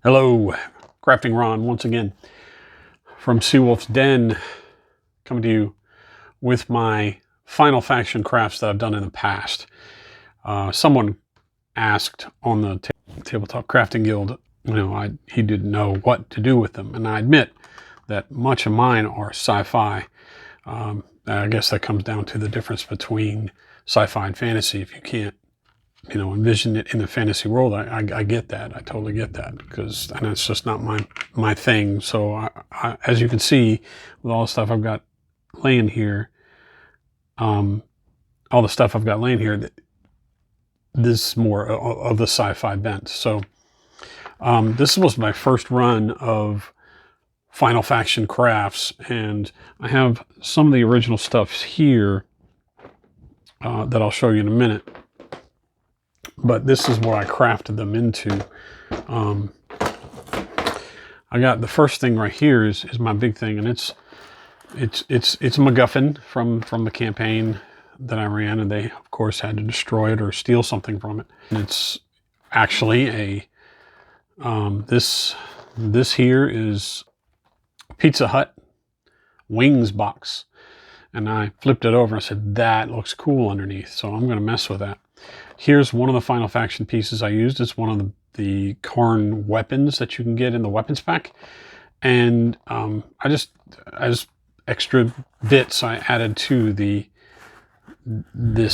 Hello, Crafting Ron once again from Seawolf's Den, coming to you with my Final Faction crafts that I've done in the past. Someone asked on the Tabletop Crafting Guild, he didn't know what to do with them, and I admit that much of mine are sci-fi. I guess that comes down to the difference between sci-fi and fantasy. If you can't envision it in the fantasy world, I get that. I totally get that, and it's just not my thing. So as you can see, with all the stuff I've got laying here, this is more of the sci-fi bent. So this was my first run of Final Faction crafts, and I have some of the original stuff here that I'll show you in a minute. But this is what I crafted them into. I got the first thing right here is my big thing, and it's a MacGuffin from the campaign that I ran, and they of course had to destroy it or steal something from it. And it's actually a this here is Pizza Hut wings box, and I flipped it over and said that looks cool underneath, so I'm going to mess with that. Here's one of the Final Faction pieces I used. It's one of the Karn weapons that you can get in the weapons pack. And as extra bits I added to this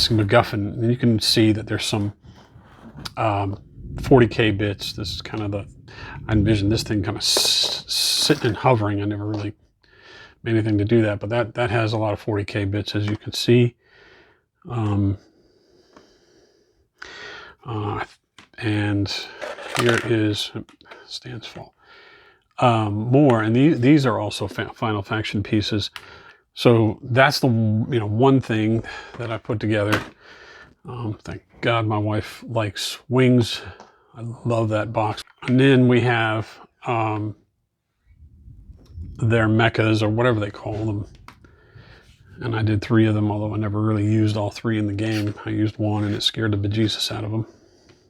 MacGuffin. And you can see that there's some 40K bits. This is kind of I envisioned this thing kind of sitting and hovering. I never really made anything to do that, but that has a lot of 40K bits, as you can see. And here is stands fall more, and these are also Final Faction pieces. So that's the one thing that I put together. Thank God my wife likes wings. I love that box. And then we have their mechas, or whatever they call them. And I did 3 of them, although I never really used all 3 in the game. I used 1 and it scared the bejesus out of them.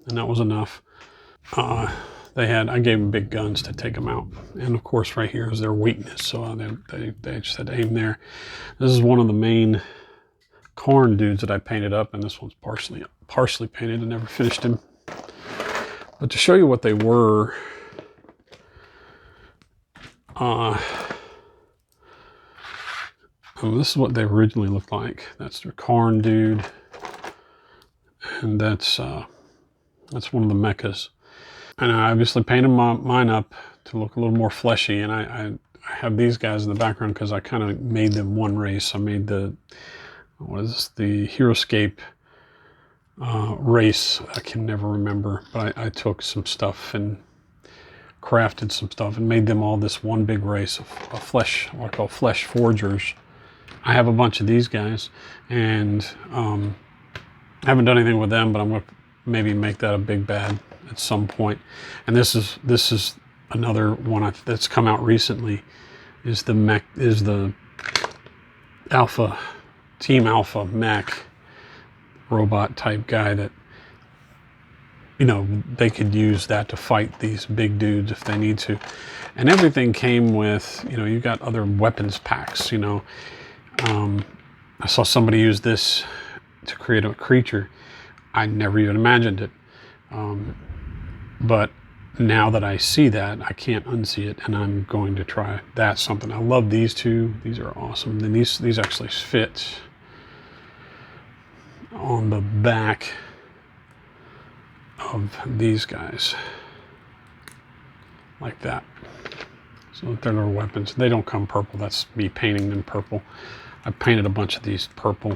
And that was enough. I gave them big guns to take them out. And of course right here is their weakness. So they just had to aim there. This is one of the main Karn dudes that I painted up. And this one's partially painted. I never finished him. But to show you what they were, this is what they originally looked like. That's their Karn dude, and that's one of the mechas. And I obviously painted mine up to look a little more fleshy, and I have these guys in the background because I kind of made them one race. I made the Heroescape race. I can never remember, but I took some stuff and crafted some stuff and made them all this one big race of flesh, what I call flesh forgers. I have a bunch of these guys, and I haven't done anything with them, but I'm going to maybe make that a big bad at some point. And this is another one that's come out recently. Is the Alpha Team Alpha mech robot type guy that they could use that to fight these big dudes if they need to. And everything came with you got other weapons packs. I saw somebody use this to create a creature. I never even imagined it. But now that I see that, I can't unsee it, and I'm going to try that something. I love these two. These are awesome. Then these actually fit on the back of these guys. Like that. So they're their weapons. They don't come purple. That's me painting them purple. I painted a bunch of these purple.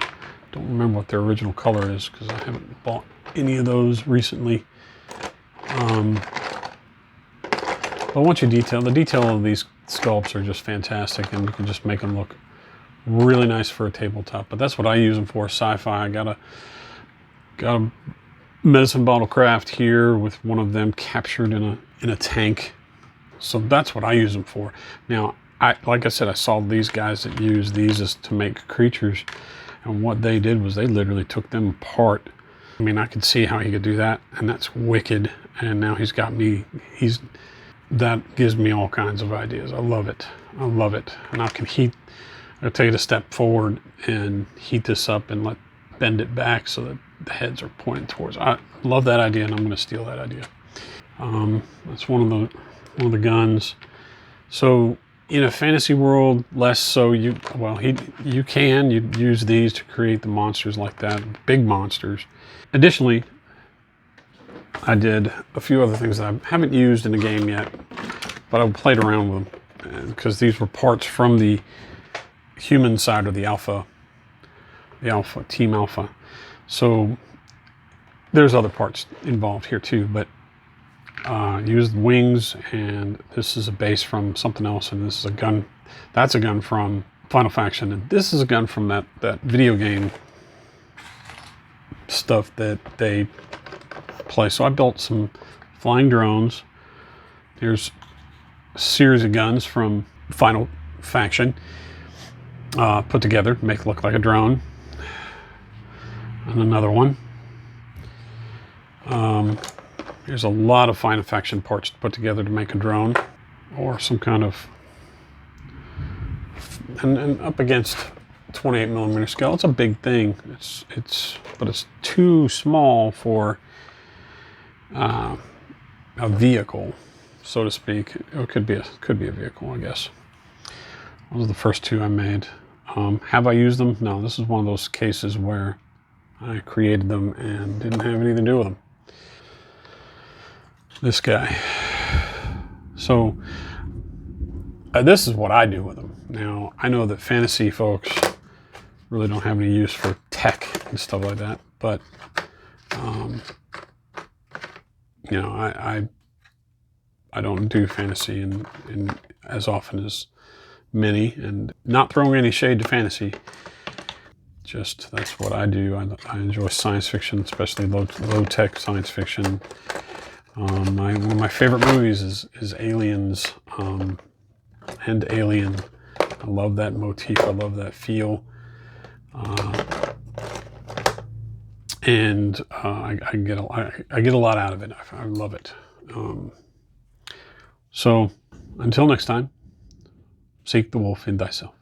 Don't remember what their original color is because I haven't bought any of those recently. But once you the detail of these sculpts are just fantastic, and you can just make them look really nice for a tabletop. But that's what I use them for, sci-fi. I got a medicine bottle craft here with one of them captured in a tank. So that's what I use them for. Now, like I said, I saw these guys that use these as to make creatures, and what they did was they literally took them apart. I mean, I could see how he could do that, and that's wicked. And now he's got me. that gives me all kinds of ideas. I love it. I love it. And I'll take it a step forward and heat this up and bend it back so that the heads are pointed towards. I love that idea, and I'm going to steal that idea. That's one of the guns. So in a fantasy world, less so. You can use these to create the monsters like that, big monsters. Additionally, I did a few other things that I haven't used in the game yet, but I played around with them because these were parts from the human side of the Team Alpha. So there's other parts involved here too, but used wings, and this is a base from something else, and this is a gun. That's a gun from Final Faction, and this is a gun from that video game stuff that they play. So I built some flying drones. Here's a series of guns from Final Faction put together to make it look like a drone. And another one. There's a lot of Final Faction parts to put together to make a drone, or some kind of, and up against 28mm scale. It's a big thing. But it's too small for a vehicle, so to speak. It could be a vehicle, I guess. Those are the first two I made. Have I used them? No. This is one of those cases where I created them and didn't have anything to do with them. This guy. So this is what I do with them. Now, I know that fantasy folks really don't have any use for tech and stuff like that, but you know, I don't do fantasy in as often as many, and not throwing any shade to fantasy. Just that's what I do. I enjoy science fiction, especially low tech science fiction. One of my favorite movies is Aliens and Alien. I love that motif. I love that feel. And I get a lot out of it. I love it. So until next time, seek the wolf in thyself.